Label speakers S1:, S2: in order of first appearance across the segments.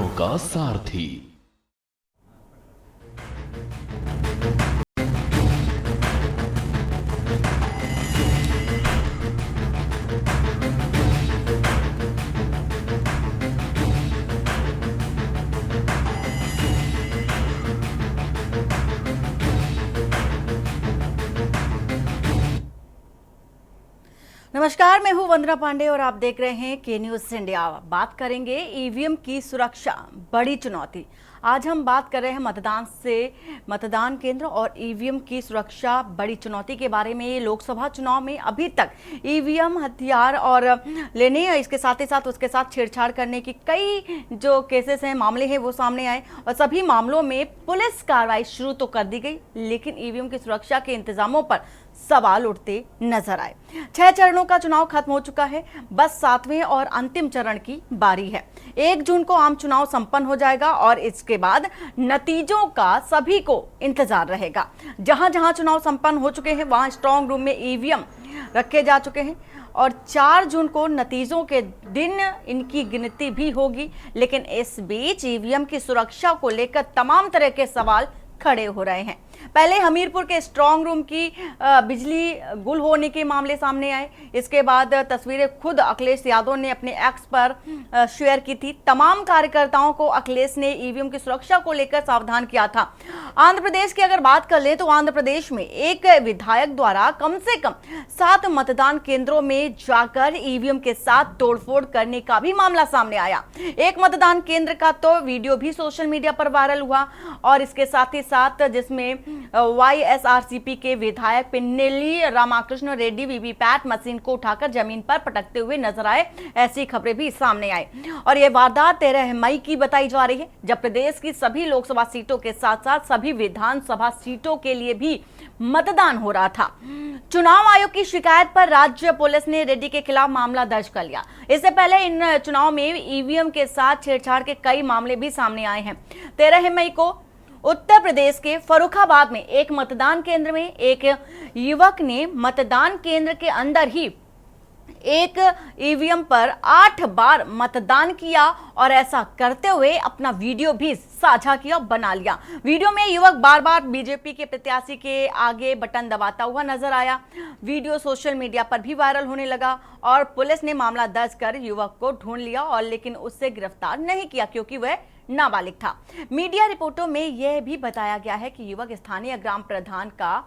S1: खबरों का सारथी।
S2: नमस्कार, मैं हूं वंदना पांडे और आप देख रहे हैं के न्यूज इंडिया। बात करेंगे ईवीएम की सुरक्षा, बड़ी चुनौती। आज हम बात कर रहे हैं मतदान केंद्र और ईवीएम की सुरक्षा, बड़ी चुनौती के बारे में। लोकसभा चुनाव में अभी तक ईवीएम हथियार और लेने, इसके साथ ही साथ उसके साथ छेड़छाड़ करने की कई जो केसेस हैं, मामले हैं, वो सामने आए और सभी मामलों में पुलिस कार्रवाई शुरू तो कर दी गई, लेकिन ईवीएम की सुरक्षा के इंतजामों पर सवाल उठते नजर आए। 6 चरणों का चुनाव खत्म हो चुका है, बस 7वें और अंतिम चरण की बारी है। 1 जून को आम चुनाव संपन्न हो जाएगा और इसके बाद नतीजों का सभी को इंतजार रहेगा। जहां जहां चुनाव संपन्न हो चुके हैं वहां स्ट्रांग रूम में ईवीएम रखे जा चुके हैं और 4 जून को नतीजों के दिन इनकी गिनती भी होगी। लेकिन इस बीच ईवीएम की सुरक्षा को लेकर तमाम तरह के सवाल खड़े हो रहे हैं। पहले हमीरपुर के स्ट्रांग रूम की बिजली गुल होने के मामले सामने आए। इसके बाद तस्वीरें खुद अखिलेश यादव ने अपने एक्स पर शेयर की थी। तमाम कार्यकर्ताओं को अखिलेश ने ईवीएम की सुरक्षा को लेकर सावधान किया था। आंध्र प्रदेश की अगर बात कर ले तो आंध्र प्रदेश में एक विधायक द्वारा कम से कम 7 मतदान केंद्रों में जाकर ईवीएम के साथ तोड़फोड़ करने का भी मामला सामने आया। एक मतदान केंद्र का तो वीडियो भी सोशल मीडिया पर वायरल हुआ और इसके साथ ही साथ जिसमें वाईएसआरसीपी के विधायक पिन्नेल्ली रामाकृष्ण रेड्डी वीवीपैट मशीन को उठाकर जमीन पर पटकते हुए नजर आए। ऐसी खबरें भी सामने आई और यह वारदात 13 मई की बताई जा रही है, जब प्रदेश की सभी लोकसभा सीटों के साथ साथ सभी विधानसभा सीटों के लिए भी मतदान हो रहा था। चुनाव आयोग की शिकायत पर राज्य पुलिस ने रेड्डी के खिलाफ मामला दर्ज कर लिया। इससे पहले इन चुनाव में ईवीएम के साथ छेड़छाड़ के कई मामले भी सामने आए हैं। 13 मई को उत्तर प्रदेश के फर्रुखाबाद में एक मतदान केंद्र में एक युवक ने मतदान केंद्र के अंदर ही एक ईवीएम पर 8 बार मतदान किया और ऐसा करते हुए अपना वीडियो भी साझा किया, बना लिया। वीडियो में युवक बार बार बीजेपी के प्रत्याशी के आगे बटन दबाता हुआ नजर आया। वीडियो सोशल मीडिया पर भी वायरल होने लगा और पुलिस ने मामला दर्ज कर युवक को ढूंढ लिया और लेकिन उससे गिरफ्तार नहीं किया क्योंकि वह नाबालिग था। मीडिया रिपोर्टों में यह भी बताया गया है कि युवक स्थानीय ग्राम प्रधान का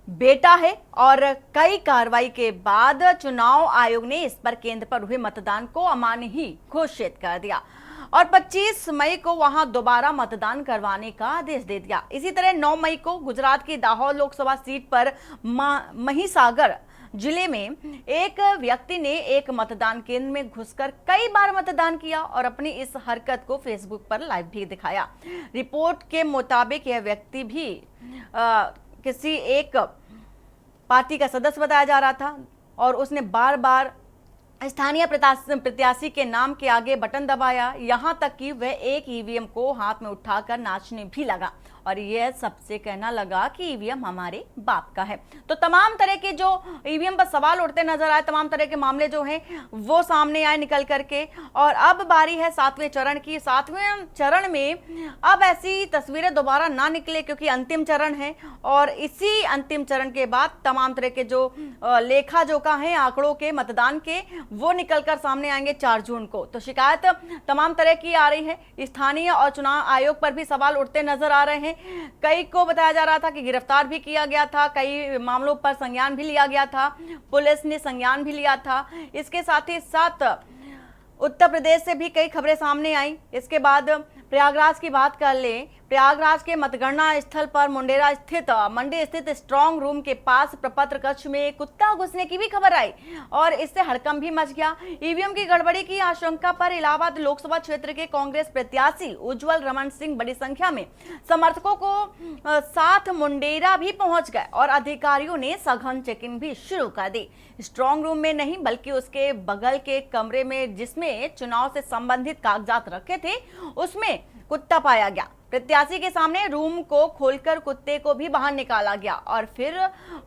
S2: बेटा है और कई कार्रवाई के बाद चुनाव आयोग ने इस पर केंद्र पर हुए मतदान को अमान्य ही घोषित कर दिया और 25 मई को वहां दोबारा मतदान करवाने का आदेश दे दिया। इसी तरह 9 मई को गुजरात की दाहोद लोकसभा सीट पर महिसागर जिले में एक व्यक्ति ने एक मतदान केंद्र में घुसकर कई बार मतदान किया और अपनी इस हरकत को फेसबुक पर लाइव भी दिखाया। रिपोर्ट के मुताबिक यह व्यक्ति भी किसी एक पार्टी का सदस्य बताया जा रहा था और उसने बार बार स्थानीय प्रत्याशी के नाम के आगे बटन दबाया, यहां तक कि वह एक ईवीएम को हाथ में उठाकर नाचने भी लगा और यह सबसे कहना लगा कि ईवीएम हमारे बाप का है। तो तमाम तरह के जो ईवीएम पर सवाल उठते नजर आए, तमाम तरह के मामले जो हैं वो सामने आए निकल करके और अब बारी है 7वें चरण की। 7वें चरण में अब ऐसी तस्वीरें दोबारा ना निकले क्योंकि अंतिम चरण है और इसी अंतिम चरण के बाद तमाम तरह के जो लेखा जोखा है आंकड़ों के मतदान के वो निकलकर सामने आएंगे 4 जून को। तो शिकायत तमाम तरह की आ रही है, स्थानीय और चुनाव आयोग पर भी सवाल उठते नजर आ रहे हैं। कई को बताया जा रहा था कि गिरफ्तार भी किया गया था, कई मामलों पर संज्ञान भी लिया गया था, पुलिस ने संज्ञान भी लिया था। इसके साथ ही साथ उत्तर प्रदेश से भी कई खबरें सामने आई। इसके बाद प्रयागराज की बात कर ले। प्रयागराज के मतगणना स्थल पर मंडी स्थित स्ट्रांग रूम के पास प्रपत्र कक्ष में कुत्ता घुसने की भी खबर आई और इससे हड़कंप भी मच गया। ईवीएम की गड़बड़ी की आशंका पर इलाहाबाद लोकसभा क्षेत्र के कांग्रेस प्रत्याशी उज्जवल रमन सिंह बड़ी संख्या में समर्थकों को साथ मुंडेरा भी पहुंच गए और अधिकारियों ने सघन चेकिंग भी शुरू कर दी। स्ट्रांग रूम में नहीं बल्कि उसके बगल के कमरे में जिसमें चुनाव से संबंधित कागजात रखे थे उसमें कुत्ता पाया गया। प्रत्याशी के सामने रूम को खोलकर कुत्ते को भी बाहर निकाला गया और फिर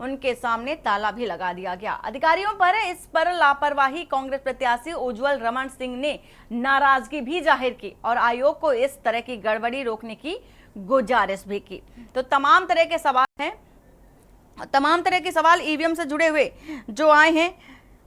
S2: उनके सामने ताला भी लगा दिया गया। अधिकारियों पर इस पर लापरवाही कांग्रेस प्रत्याशी उज्जवल रमन सिंह ने नाराजगी भी जाहिर की और आयोग को इस तरह की गड़बड़ी रोकने की गुजारिश भी की। तो तमाम तरह के सवाल ईवीएम से जुड़े हुए जो आए हैं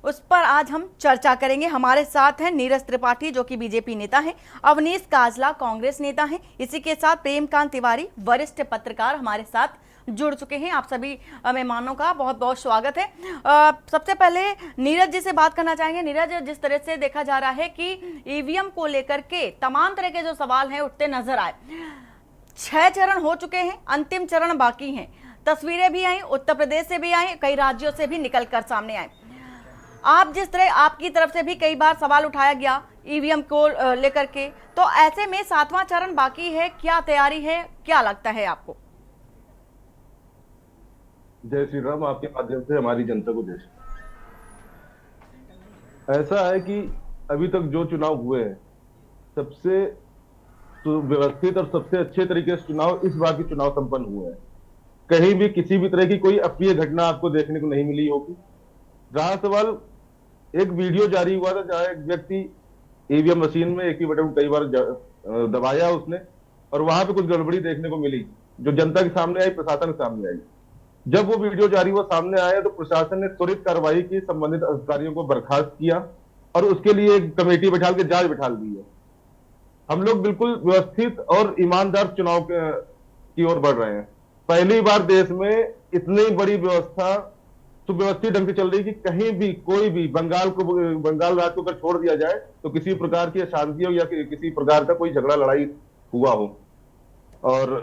S2: उस पर आज हम चर्चा करेंगे। हमारे साथ हैं नीरज त्रिपाठी जो कि बीजेपी नेता हैं, अवनीश काजला कांग्रेस नेता हैं, इसी के साथ प्रेमकांत तिवारी वरिष्ठ पत्रकार हमारे साथ जुड़ चुके हैं। आप सभी मेहमानों का बहुत बहुत स्वागत है। सबसे पहले नीरज जी से बात करना चाहेंगे। नीरज, जिस तरह से देखा जा रहा है कि ईवीएम को लेकर के तमाम तरह के जो सवाल हैं उठते नजर आए, 6 चरण हो चुके हैं, अंतिम चरण बाकी हैं, तस्वीरें भी आई, उत्तर प्रदेश से भी आई, कई राज्यों से भी निकलकर सामने आए। आप जिस तरह आपकी तरफ से भी कई बार सवाल उठाया गया ईवीएम को लेकर के, तो ऐसे में 7वां चरण बाकी है, क्या तैयारी है, क्या लगता है आपको?
S1: जय श्री राम। आपके माध्यम से हमारी जनता को जय श्री राम। ऐसा है कि अभी तक जो चुनाव हुए हैं सबसे व्यवस्थित और सबसे अच्छे तरीके से चुनाव इस बार के चुनाव संपन्न हुए हैं। कहीं भी किसी भी तरह की कोई अप्रिय घटना आपको देखने को नहीं मिली होगी। रहा सवाल, एक वीडियो जारी हुआ था जहां एक व्यक्ति ईवीएम मशीन में एक ही बटन कई बार दबाया उसने, और वहां पे कुछ गड़बड़ी देखने को मिली जो जनता के सामने आई, प्रशासन के सामने आई। जब वो वीडियो जारी हुआ सामने आया तो प्रशासन ने त्वरित कार्रवाई की, संबंधित अधिकारियों को बर्खास्त किया और उसके लिए एक कमेटी बैठा के जांच बैठा दी है। हम लोग बिल्कुल व्यवस्थित और ईमानदार चुनाव की ओर बढ़ रहे हैं। पहली बार देश में इतनी बड़ी व्यवस्था सुव्यवस्थित ढंग से चल रही कि कहीं भी कोई भी बंगाल राज्य को अगर छोड़ दिया जाए तो किसी प्रकार की अशांति हो या किसी प्रकार का कोई झगड़ा लड़ाई हुआ हो। और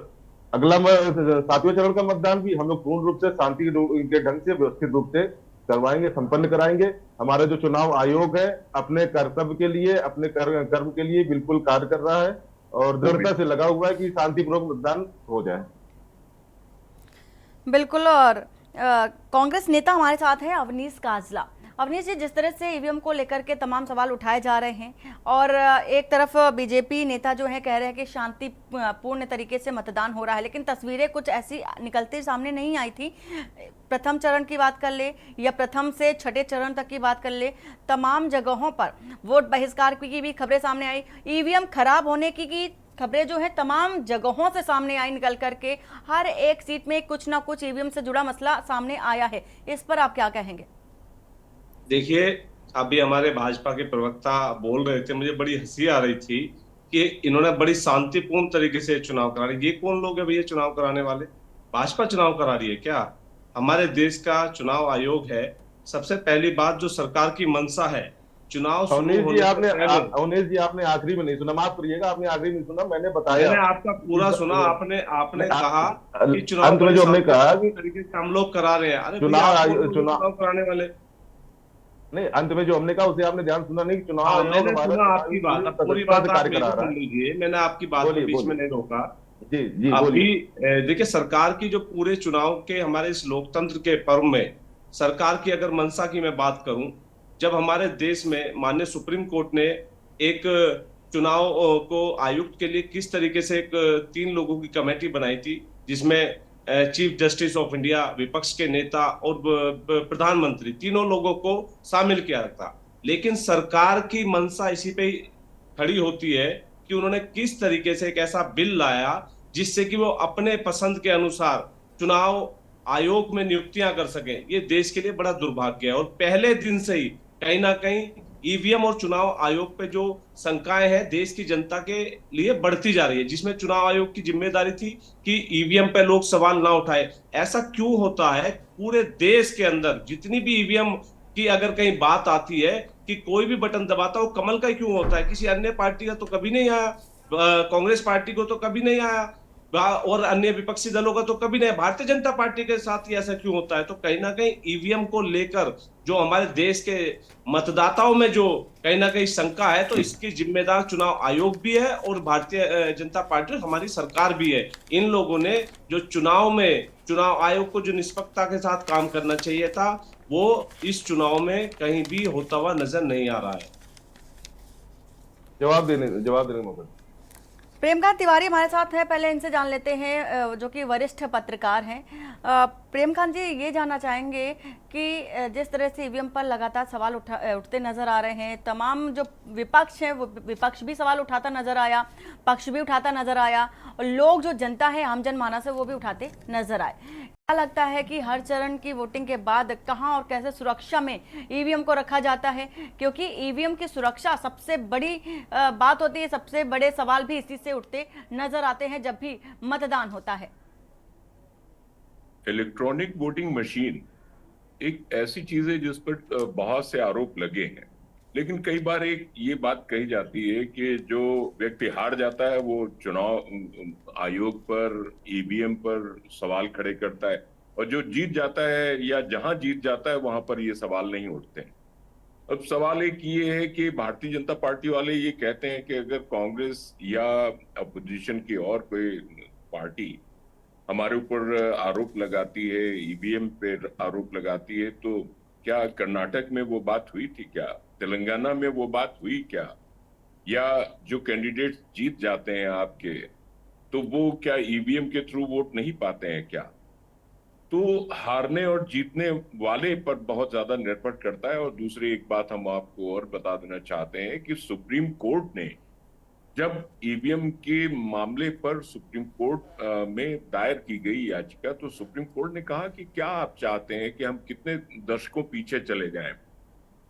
S1: अगला 7वें चरण का मतदान भी हम लोग पूर्ण रूप से शांति के ढंग से व्यवस्थित रूप से करवाएंगे, संपन्न कराएंगे। हमारा जो चुनाव आयोग है अपने कर्तव्य के लिए, अपने कर्म के लिए बिल्कुल कार्य कर रहा है और दृढ़ता से लगा हुआ है कि शांतिपूर्वक मतदान हो जाए।
S2: बिल्कुल। और कांग्रेस नेता हमारे साथ है अवनीश काजला। अवनीश जी, जिस तरह से ईवीएम को लेकर के तमाम सवाल उठाए जा रहे हैं और एक तरफ बीजेपी नेता जो है कह रहे हैं कि शांतिपूर्ण तरीके से मतदान हो रहा है, लेकिन तस्वीरें कुछ ऐसी निकलते सामने नहीं आई थी। प्रथम चरण की बात कर ले या प्रथम से 6ठे चरण तक की बात कर ले, तमाम जगहों पर वोट बहिष्कार की भी खबरें सामने आई, ईवीएम खराब होने की खबरें जो है तमाम जगहों से सामने आई निकल करके। हर एक सीट में कुछ ना कुछ ईवीएम से जुड़ा मसला सामने आया है, इस पर आप क्या कहेंगे?
S3: देखिए, अभी हमारे भाजपा के प्रवक्ता बोल रहे थे, मुझे बड़ी हंसी आ रही थी कि इन्होंने बड़ी शांतिपूर्ण तरीके से चुनाव करा रही। ये कौन लोग है भैया चुनाव कराने वाले? भाजपा चुनाव करा रही है क्या? हमारे देश का चुनाव आयोग है। सबसे पहली बात, जो सरकार की मंशा है, चुनाव
S1: अवनीश जी आपने आखिरी में नहीं सुना, माफ करिएगा, आपने आखिरी में सुना। मैंने बताया,
S3: मैंने आपका पूरा सुना। आपने कहा कि चुनाव
S1: अंत में जो हमने कहा कि
S3: तरीके से हम लोग करा रहे हैं। अरे
S1: चुनाव
S3: कराने वाले
S1: नहीं, अंत में जो हमने कहा उसे आपने ध्यान सुना नहीं। चुनाव
S3: मैंने सुना आपकी बात, पूरी बात आप मेरी सुन लीजिए। मैंने आपकी बात को बीच में नहीं रोका।
S1: जी
S3: अभी देखिए, सरकार की जो पूरे चुनाव के हमारे इस लोकतंत्र के पर्व में सरकार की अगर मंशा की मैं बात करूं, जब हमारे देश में माननीय सुप्रीम कोर्ट ने एक चुनाव को आयुक्त के लिए किस तरीके से एक 3 लोगों की कमेटी बनाई थी, जिसमें चीफ जस्टिस ऑफ इंडिया, विपक्ष के नेता और प्रधानमंत्री, तीनों लोगों को शामिल किया था। लेकिन सरकार की मंशा इसी पे खड़ी होती है कि उन्होंने किस तरीके से एक ऐसा बिल लाया जिससे कि वो अपने पसंद के अनुसार चुनाव आयोग में नियुक्तियां कर सके। ये देश के लिए बड़ा दुर्भाग्य है। और पहले दिन से ही कहीं ना कहीं ईवीएम और चुनाव आयोग पे जो शंकाएं हैं देश की जनता के लिए बढ़ती जा रही है, जिसमें चुनाव आयोग की जिम्मेदारी थी कि ईवीएम पे लोग सवाल ना उठाए। ऐसा क्यों होता है? पूरे देश के अंदर जितनी भी ईवीएम की अगर कहीं बात आती है कि कोई भी बटन दबाता हो, कमल का ही क्यों होता है? किसी अन्य पार्टी का तो कभी नहीं आया, कांग्रेस पार्टी को तो कभी नहीं आया, और अन्य विपक्षी दलों का तो कभी नहीं। भारतीय जनता पार्टी के साथ ही ऐसा क्यों होता है? तो कहीं ना कहीं ईवीएम को लेकर जो हमारे देश के मतदाताओं में जो कहीं ना कहीं शंका है, तो इसकी जिम्मेदार चुनाव आयोग भी है और भारतीय जनता पार्टी हमारी सरकार भी है। इन लोगों ने जो चुनाव आयोग को जो निष्पक्षता के साथ काम करना चाहिए था, वो इस चुनाव में कहीं भी होता हुआ नजर नहीं आ रहा है।
S1: जवाब देने मौका।
S2: प्रेमकांत तिवारी हमारे साथ हैं, पहले इनसे जान लेते हैं, जो कि वरिष्ठ पत्रकार हैं। प्रेमकांत जी, ये जानना चाहेंगे कि जिस तरह से ईवीएम पर लगातार सवाल उठते नजर आ रहे हैं, तमाम जो विपक्ष है वो विपक्ष भी सवाल उठाता नजर आया, पक्ष भी उठाता नजर आया, और लोग जो जनता है, आम जनमानस है, वो भी उठाते नजर आए। क्या लगता है कि हर चरण की वोटिंग के बाद कहां और कैसे सुरक्षा में ईवीएम को रखा जाता है? क्योंकि ईवीएम की सुरक्षा सबसे बड़ी बात होती है, सबसे बड़े सवाल भी इसी से उठते नजर आते हैं जब भी मतदान होता है।
S4: इलेक्ट्रॉनिक वोटिंग मशीन एक ऐसी चीज है जिस पर बहुत से आरोप लगे हैं, लेकिन कई बार एक ये बात कही जाती है कि जो व्यक्ति हार जाता है वो चुनाव आयोग पर, ईवीएम पर सवाल खड़े करता है, और जो जीत जाता है या जहां जीत जाता है वहां पर ये सवाल नहीं उठते हैं। अब सवाल एक ये है कि भारतीय जनता पार्टी वाले ये कहते हैं कि अगर कांग्रेस या अपोजिशन की और कोई पार्टी हमारे ऊपर आरोप लगाती है, ईवीएम पे आरोप लगाती है, तो क्या कर्नाटक में वो बात हुई थी क्या? तेलंगाना में वो बात हुई क्या? या जो कैंडिडेट्स जीत जाते हैं आपके, तो वो क्या ईवीएम के थ्रू वोट नहीं पाते हैं क्या? तो हारने और जीतने वाले पर बहुत ज्यादा निर्भर करता है। और दूसरी एक बात हम आपको और बता देना चाहते हैं कि सुप्रीम कोर्ट ने जब ईवीएम के मामले पर सुप्रीम कोर्ट में दायर की गई याचिका, तो सुप्रीम कोर्ट ने कहा कि क्या आप चाहते हैं कि हम कितने दशकों पीछे चले जाएं।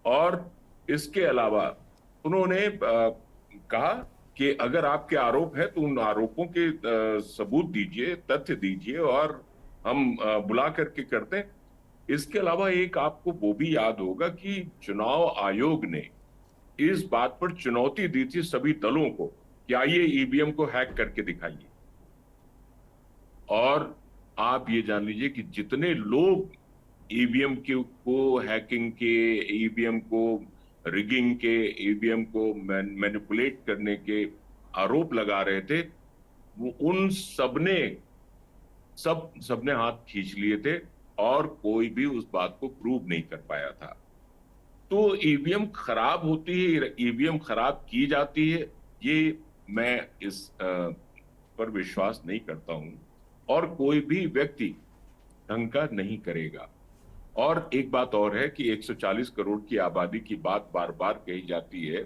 S4: और इसके अलावा उन्होंने कहा कि अगर आपके आरोप है तो उन आरोपों के सबूत दीजिए, तथ्य दीजिए, और हम बुला करके करते हैं। इसके अलावा एक आपको वो भी याद होगा कि चुनाव आयोग ने इस बात पर चुनौती दी थी सभी दलों को कि आइए ईवीएम को हैक करके दिखाइए। और आप ये जान लीजिए कि जितने लोग ईवीएम को हैकिंग के, ईवीएम को रिगिंग के, ईवीएम को मैनिपुलेट करने के आरोप लगा रहे थे, वो उन सबने हाथ खींच लिए थे, और कोई भी उस बात को प्रूव नहीं कर पाया था। तो ईवीएम खराब होती है, ईवीएम खराब की जाती है, ये मैं इस पर विश्वास नहीं करता हूं, और कोई भी व्यक्ति ढंग का नहीं करेगा। और एक बात और है कि 140 करोड़ की आबादी की बात बार बार कही जाती है।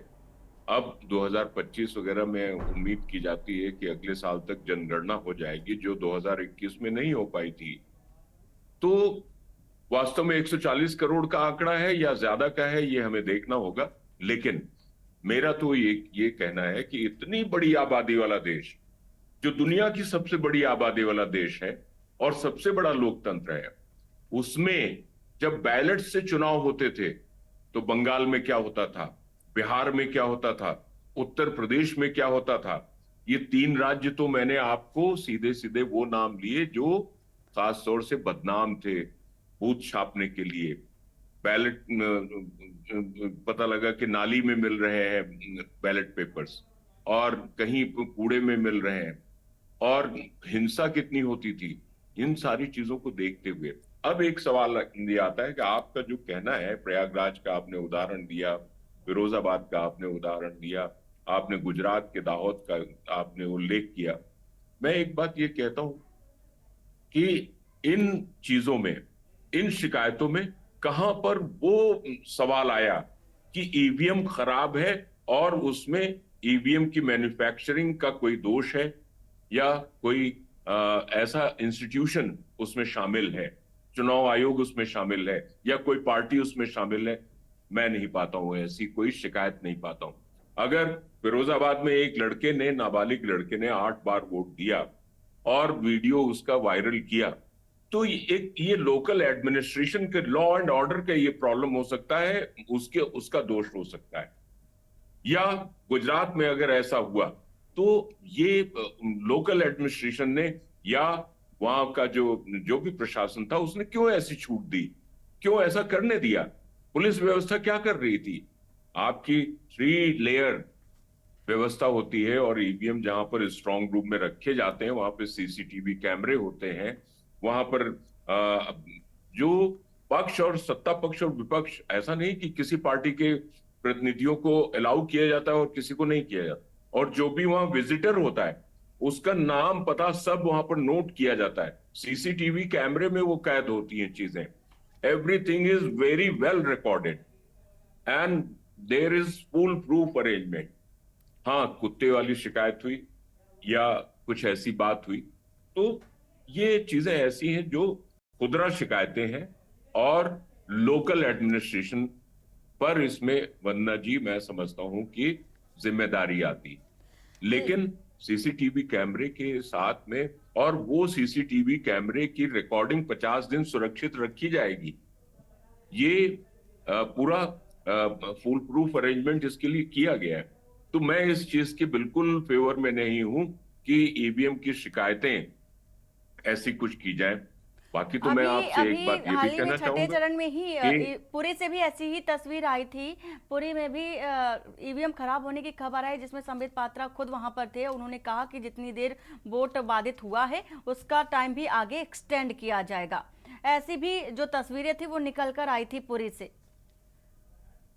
S4: अब 2025 वगैरह में उम्मीद की जाती है कि अगले साल तक जनगणना हो जाएगी, जो 2021 में नहीं हो पाई थी। तो वास्तव में 140 करोड़ का आंकड़ा है या ज्यादा का है, ये हमें देखना होगा। लेकिन मेरा तो ये कहना है कि इतनी बड़ी आबादी वाला देश, जो दुनिया की सबसे बड़ी आबादी वाला देश है और सबसे बड़ा लोकतंत्र है, उसमें जब बैलेट से चुनाव होते थे तो बंगाल में क्या होता था, बिहार में क्या होता था, उत्तर प्रदेश में क्या होता था। ये 3 राज्य तो मैंने आपको सीधे सीधे वो नाम लिए जो खास तौर से बदनाम थे बूथ छापने के लिए। बैलेट पता लगा कि नाली में मिल रहे हैं बैलेट पेपर्स, और कहीं कूड़े में मिल रहे हैं, और हिंसा कितनी होती थी। इन सारी चीजों को देखते हुए अब एक सवाल ये आता है कि आपका जो कहना है, प्रयागराज का आपने उदाहरण दिया, फिरोजाबाद का आपने उदाहरण दिया, आपने गुजरात के दाहोद का आपने उल्लेख किया। मैं एक बात ये कहता हूं कि इन चीजों में, इन शिकायतों में कहां पर वो सवाल आया कि ईवीएम खराब है और उसमें ईवीएम की मैन्युफैक्चरिंग का कोई दोष है, या कोई ऐसा इंस्टीट्यूशन उसमें शामिल है, चुनाव आयोग उसमें शामिल है, या कोई पार्टी उसमें शामिल है। मैं नहीं पाता हूं, ऐसी कोई शिकायत नहीं पाता हूं। अगर फिरोजाबाद में एक लड़के ने, नाबालिग लड़के ने 8 बार वोट दिया और वीडियो उसका वायरल किया, तो ये लोकल एडमिनिस्ट्रेशन के, लॉ एंड ऑर्डर का ये प्रॉब्लम हो सकता है, उसका दोष हो सकता है। या गुजरात में अगर ऐसा हुआ तो ये लोकल एडमिनिस्ट्रेशन ने या वहां का जो भी प्रशासन था, उसने क्यों ऐसी छूट दी, क्यों ऐसा करने दिया? पुलिस व्यवस्था क्या कर रही थी? आपकी 3 लेयर व्यवस्था होती है, और ईवीएम जहां पर स्ट्रांग रूम में रखे जाते हैं वहां पर सीसीटीवी कैमरे होते हैं। वहां पर जो पक्ष और सत्ता पक्ष और विपक्ष, ऐसा नहीं कि किसी पार्टी के प्रतिनिधियों को अलाउ किया जाता है और किसी को नहीं किया जाता। और जो भी वहां विजिटर होता है उसका नाम पता सब वहां पर नोट किया जाता है। सीसीटीवी कैमरे में वो कैद होती हैं चीजें। Everything is very well recorded and there is full proof arrangement. हाँ, कुत्ते वाली शिकायत हुई या कुछ ऐसी बात हुई, तो ये चीजें ऐसी हैं जो खुदरा शिकायतें हैं और लोकल एडमिनिस्ट्रेशन पर इसमें वंदना जी मैं समझता हूं कि जिम्मेदारी आती। लेकिन सीसीटीवी कैमरे के साथ में, और वो सीसीटीवी कैमरे की रिकॉर्डिंग 50 दिन सुरक्षित रखी जाएगी। ये पूरा फुल प्रूफ अरेंजमेंट इसके लिए किया गया है। तो मैं इस चीज के बिल्कुल फेवर में नहीं हूं कि ईवीएम की शिकायतें ऐसी कुछ की जाए। बाकी तो मैं
S2: अभी
S4: आपसे एक
S2: अभी
S4: बात ये
S2: हाल
S4: भी
S2: ही में
S4: कहना
S2: छठे
S4: चाहूंगा
S2: चरण में ही
S4: कि
S2: पुरी से भी ऐसी ही तस्वीर आई थी। पुरी में भी ईवीएम खराब होने की खबर आई, जिसमें संबित पात्रा खुद वहां पर थे। उन्होंने कहा कि जितनी देर वोट बाधित हुआ है उसका टाइम भी आगे एक्सटेंड किया जाएगा। ऐसी भी जो तस्वीरें थी वो निकल कर आई थी पुरी से।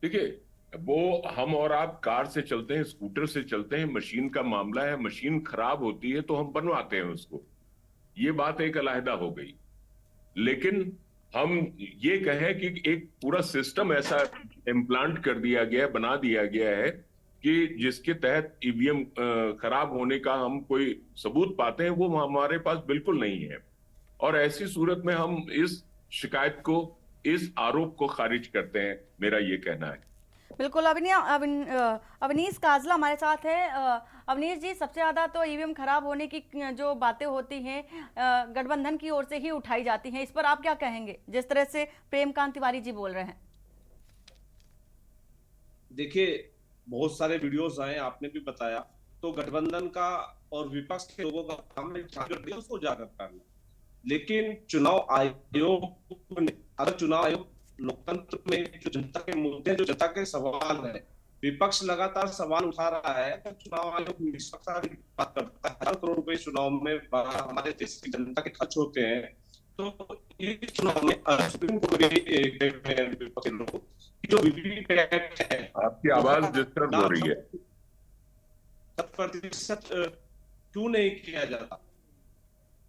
S4: देखिए, वो हम और आप कार से चलते हैं, स्कूटर से चलते हैं, मशीन का मामला है, मशीन खराब होती है तो हम बनवाते हैं उसको, ये बात एक अलहदा हो गई। लेकिन हम ये कहें कि एक पूरा सिस्टम ऐसा इम्प्लांट कर दिया गया, बना दिया गया है कि जिसके तहत ईवीएम खराब होने का हम कोई सबूत पाते हैं, वो हमारे पास बिल्कुल नहीं है। और ऐसी सूरत में हम इस शिकायत को, इस आरोप को खारिज करते हैं, मेरा ये कहना है।
S2: बिल्कुल। अवनीश काजला हमारे साथ है। अवनीश जी, सबसे ज्यादा तो ईवीएम खराब होने की जो बातें होती हैं गठबंधन की ओर से ही उठाई जाती हैं, इस पर आप क्या कहेंगे, जिस तरह से प्रेमकांत तिवारी जी बोल रहे हैं?
S3: देखिए, बहुत सारे वीडियोस आए, आपने भी बताया, तो गठबंधन का और विपक्ष के लोगों का काम है उसको उजागर करना। लेकिन चुनाव आयोग ने, अगर चुनाव आयोग लोकतंत्र में जो जनता के मुद्दे, जो जनता के सवाल है, विपक्ष लगातार सवाल उठा रहा है, तो चुनाव आयोग निष्पक्षता की बात करता है। 1,000 करोड़ रुपए चुनाव में हमारे देश की जनता के खर्च होते हैं, तो इस चुनाव में सुप्रीम कोर्ट के जो वीवीपैट है,
S4: आपकी आवाज डिस्टर्ब हो रही है।
S3: 100% क्यों नहीं किया जाता?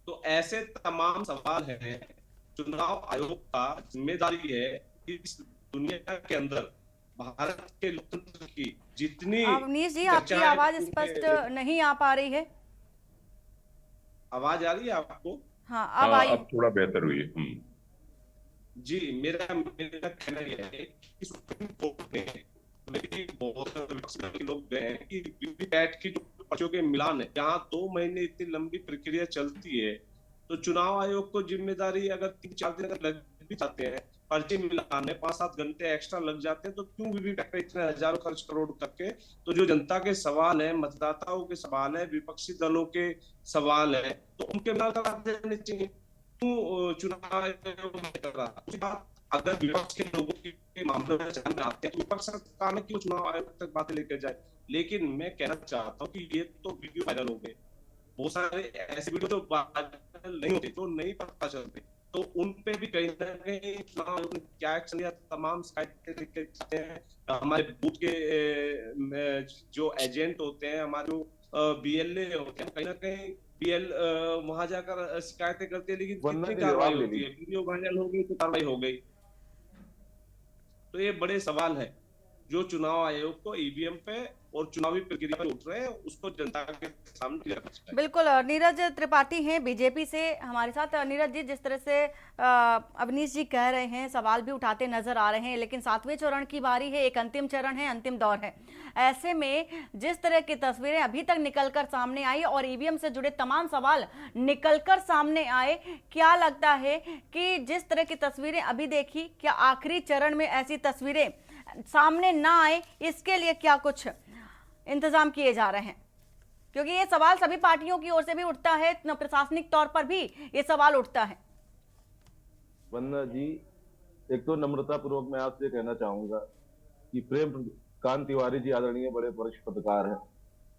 S3: तो ऐसे तमाम सवाल हैं। चुनाव आयोग का जिम्मेदारी है इस दुनिया के अंदर भारत के लोकतंत्र की जितनी।
S2: अवनीश जी, आपकी आवाज स्पष्ट नहीं आ पा रही है।
S3: आवाज आ रही है आपको?
S2: हाँ, अब आई।
S4: अब थोड़ा बेहतर हुई है।
S3: जी, मेरा कहना यह है कि सुप्रीम कोर्ट ने बहुत लोग गए हैं कि वीवीपैट की जो पर्चियों के मिलान है, यहाँ 2 महीने इतनी लंबी प्रक्रिया चलती है, तो चुनाव आयोग को जिम्मेदारी, अगर 3-4 दिन अगर लग भी जाते हैं पर्ची मिलाने, 5-7 घंटे एक्स्ट्रा लग जाते हैं, तो क्यों वीवीपैट पे इतने हजारों खर्च करोड़ करके? तो जो जनता के सवाल है, मतदाताओं के सवाल है, विपक्षी दलों के सवाल है, तो उनके मिलान करा देने चाहिए। क्यों चुनाव आयोग कर रहा? अगर विपक्ष के लोगों के मामले में सामने आते हैं तो विपक्ष सरकार में क्यों चुनाव आयोग तक बातें लेकर जाए? लेकिन मैं कहना चाहता हूँ कि ये तो वीडियो वायरल हो गए, बहुत सारे ऐसे वीडियो तो वायरल नहीं होते, तो नहीं पता चलते, तो उन पे भी कहीं ना कहीं चुनाव आयोग ने क्या एक्शन लिया? तमाम शिकायतें लिखते हैं। हमारे बूथ के जो एजेंट होते हैं, हमारे जो बीएलए होते हैं, कहीं ना कहीं बीएल वहां जाकर शिकायतें करते हैं, लेकिन कितनी कार्रवाई होती है? वीडियो वायरल हो गई तो कार्रवाई हो गई। तो ये बड़े सवाल है जो चुनाव आयोग को ईवीएम पे और चुनावी प्रक्रिया पर उठ रहे हैं, उसको जनता के सामने रखना चाहिए।
S2: बिल्कुल। नीरज त्रिपाठी हैं बीजेपी से हमारे साथ। नीरज जी, जिस तरह से अवनीश जी कह रहे हैं, सवाल भी उठाते नजर आ रहे हैं, लेकिन 7वें चरण की बारी है, एक अंतिम चरण है, अंतिम दौर है। ऐसे में जिस तरह की तस्वीरें अभी तक निकलकर सामने आई और ईवीएम से जुड़े तमाम सवाल निकलकर सामने आए, क्या लगता है कि जिस तरह की तस्वीरें अभी देखी, क्या आखिरी चरण में ऐसी तस्वीरें सामने ना आए, इसके लिए क्या कुछ इंतजाम किए जा रहे हैं? क्योंकि ये सवाल सभी पार्टियों की ओर से भी उठता है, प्रशासनिक तौर पर भी ये सवाल उठता है।
S1: वंदना जी, एक तो नम्रता पूर्वक मैं आपसे कहना चाहूंगा कि प्रेमकांत तिवारी जी आदरणीय बड़े वरिष्ठ पत्रकार हैं।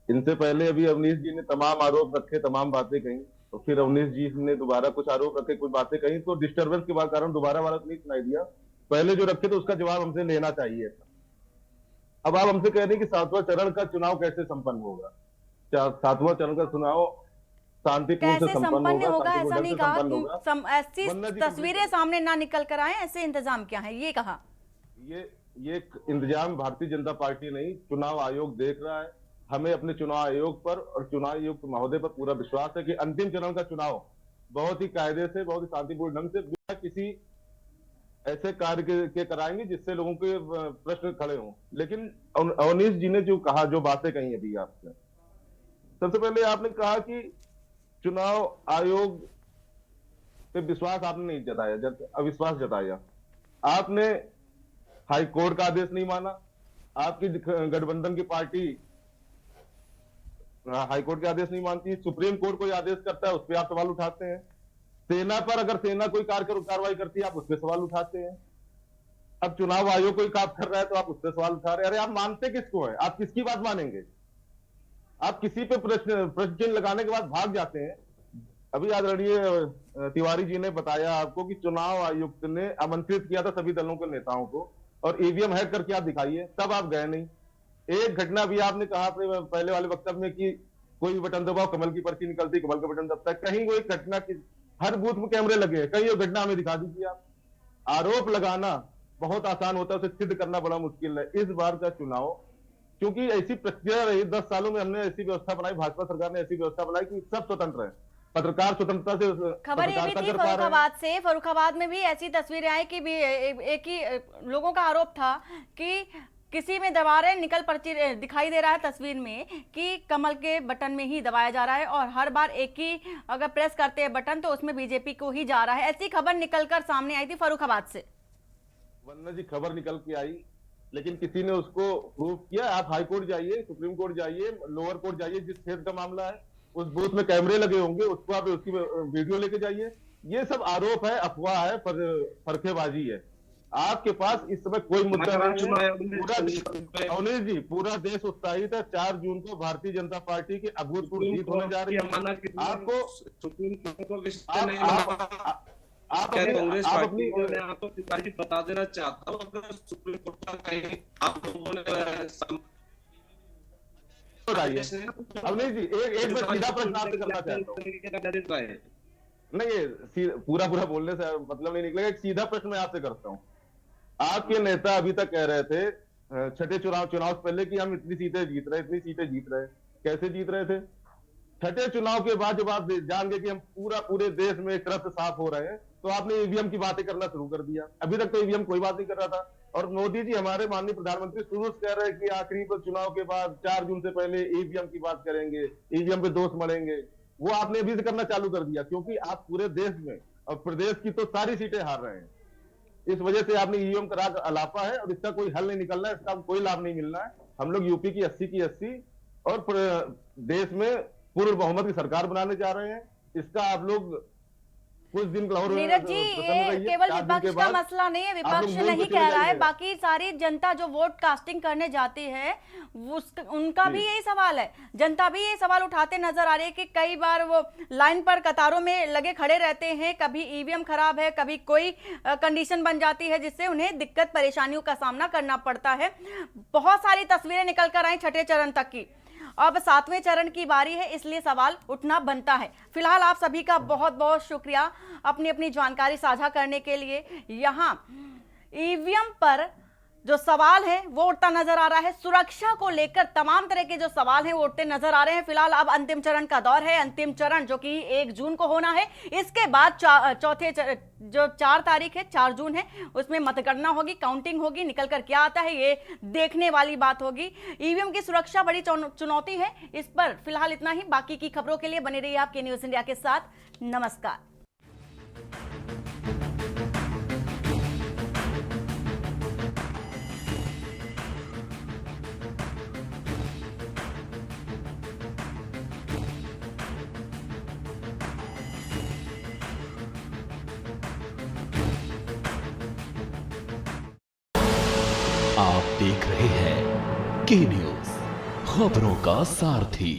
S1: इनसे पहले अभी अवनीश जी ने तमाम आरोप रखे, तमाम बातें कही, तो फिर अवनीश जी ने दोबारा कुछ आरोप रखे, कुछ बातें कही, तो डिस्टर्बेंस के कारण दोबारा वाला नहीं सुनाई दिया। पहले जो रखे तो उसका जवाब हमसे लेना चाहिए। अब आप हमसे कह रहे हैं कि 7वां चरण का चुनाव कैसे संपन्न होगा। सातवां चरण का चुनाव शांतिपूर्ण से
S2: कैसे संपन्न होगा,
S1: शांतिपूर्ण
S2: ऐसा
S1: ढंग
S2: नहीं
S1: से
S2: कहा।
S1: संपन्न होगा।
S2: ऐसी
S1: वरना जी
S2: तस्वीरें सामने ना निकल कर आए, ऐसे इंतजाम क्या है, ये कहा।
S1: ये एक इंतजाम भारतीय जनता पार्टी नहीं, चुनाव आयोग देख रहा है। हमें अपने चुनाव आयोग पर और चुनाव आयोग महोदय पर पूरा विश्वास है कि अंतिम चरण का चुनाव बहुत ही कायदे से, बहुत ही शांतिपूर्ण ढंग से, बिना किसी ऐसे कार्य के कराएंगे जिससे लोगों के प्रश्न खड़े हों। लेकिन अवनीश जी ने जो कहा, जो बातें कही अभी आपसे, सबसे पहले आपने कहा कि चुनाव आयोग पे विश्वास आपने नहीं जताया, अविश्वास जताया। आपने हाई कोर्ट का आदेश नहीं माना। आपकी गठबंधन की पार्टी हाई कोर्ट के आदेश नहीं मानती, सुप्रीम कोर्ट कोई आदेश करता है उस पर आप सवाल उठाते हैं। सेना पर अगर सेना कोई कार्रवाई करती है आप उस पर सवाल उठाते हैं। अब चुनाव आयोग कोई काम कर रहा है तो आप उस पर सवाल उठा रहे हैं। अरे आप मानते किसको है? आप किसकी बात मानेंगे? आप किसी पे प्रश्न चिन्ह लगाने के बाद भाग जाते हैं। अभी आदरणीय तिवारी जी ने बताया आपको कि चुनाव आयुक्त ने आमंत्रित किया था सभी दलों के नेताओं को और ईवीएम हैक करके आप दिखाइए, तब आप गए नहीं। एक घटना भी आपने कहा अपने पहले वाले वक्तव्य में कि कोई भी बटन दबाओ कमल की पर्ची निकलती, कमल का बटन दबता है। कहीं वो एक घटना की, हर बूथ में कैमरे लगे हैं, कहीं वो घटना हमें दिखा दीजिए आप। आरोप लगाना बहुत आसान होता है, उसे सिद्ध करना बड़ा मुश्किल है। इस बार का चुनाव क्योंकि ऐसी प्रक्रिया रही, 10 सालों में हमने ऐसी व्यवस्था बनाई, भाजपा सरकार ने ऐसी व्यवस्था बनाई कि सब स्वतंत्र है, पत्रकार स्वतंत्रता से
S2: खबर ये भी थी फर्रुखाबाद में भी ऐसी तस्वीरें आई कि भी एक ही लोगों का आरोप था कि किसी में दबा रहे, निकल पर्ची दिखाई दे रहा है तस्वीर में कि कमल के बटन में ही दबाया जा रहा है और हर बार एक ही अगर प्रेस करते हैं बटन तो उसमें बीजेपी को ही जा रहा है। ऐसी खबर निकलकर सामने आई थी फर्रुखाबाद से।
S1: वन्ना जी खबर निकल के आई, लेकिन किसी ने उसको प्रूव किया? आप हाई कोर्ट जाइए, सुप्रीम कोर्ट जाइए, लोअर कोर्ट जाइए, जिस क्षेत्र का मामला है उस बूथ में कैमरे लगे होंगे, उसको आप उसकी वीडियो लेके जाइए। ये सब आरोप है, अफवाह है, फर्केबाजी है। आपके पास इस समय कोई मुद्दा नहीं है। अवनीश जी, पूरा देश उत्साहित है। 4 जून को भारतीय जनता पार्टी की अभूतपूर्व जीत होने जा रही है। आपको आप
S3: कांग्रेस
S1: अपनी
S3: आपको तिवारी बता देना चाहता हूँ, अगर सुप्रीम कोर्ट का कहीं आप लोगों ने
S1: अवनीश जी एक सीधा प्रश्न आपसे करना चाहता हूँ। नहीं, पूरा बोलने से मतलब नहीं निकलेगा। एक सीधा प्रश्न मैं आपसे करता हूँ। आपके नेता अभी तक कह रहे थे छठे चुनाव से पहले कि हम इतनी सीटें जीत रहे। कैसे जीत रहे थे? छठे चुनाव के बाद जब आप जान गए कि हम पूरे देश में एक तरफ से साफ हो रहे हैं तो आपने ईवीएम की बातें करना शुरू कर दिया। अभी तक तो ईवीएम कोई बात नहीं कर रहा था। और मोदी जी, हमारे माननीय प्रधानमंत्री, शुरू से कह रहे हैं कि आखिरी पर चुनाव के बाद 4 जून से पहले ईवीएम की बात करेंगे, ईवीएम पे दोष मढ़ेंगे। वो आपने अभी से करना चालू कर दिया क्योंकि आप पूरे देश में और प्रदेश की तो सारी सीटें हार रहे हैं। इस वजह से आपने ईवीएम करा अलापा है और इसका कोई हल नहीं निकलना है, इसका कोई लाभ नहीं मिलना है। हम लोग यूपी की 80 की 80 और देश में पूर्ण बहुमत की सरकार बनाने जा रहे हैं। इसका आप लोग कुछ दिन और
S2: नीरज जी, ये केवल विपक्ष का मसला नहीं है, विपक्ष नहीं कह रहा है, बाकी सारी जनता जो वोट कास्टिंग करने जाती है उनका भी यही सवाल है। जनता भी यही सवाल उठाते नजर आ रही है कि कई बार वो लाइन पर कतारों में लगे खड़े रहते हैं, कभी ईवीएम खराब है, कभी कोई कंडीशन बन जाती है जिससे उन्हें दिक्कत परेशानियों का सामना करना पड़ता है। बहुत सारी तस्वीरें निकल कर आई छठे चरण तक की, अब 7वें चरण की बारी है, इसलिए सवाल उठना बनता है। फिलहाल आप सभी का बहुत बहुत शुक्रिया अपनी अपनी जानकारी साझा करने के लिए। यहाँ ईवीएम पर जो सवाल है वो उठता नजर आ रहा है, सुरक्षा को लेकर तमाम तरह के जो सवाल हैं वो उठते नजर आ रहे हैं। फिलहाल अब अंतिम चरण का दौर है, अंतिम चरण जो कि 1 जून को होना है। इसके बाद चौथे जो 4 तारीख है, 4 जून है, उसमें मतगणना होगी, काउंटिंग होगी, निकल कर क्या आता है ये देखने वाली बात होगी। ईवीएम की सुरक्षा बड़ी चुनौती है। इस पर फिलहाल इतना ही। बाकी की खबरों के लिए बने रहिए आपके न्यूज इंडिया के साथ। नमस्कार।
S5: आप देख रहे हैं के न्यूज, खबरों का सारथी।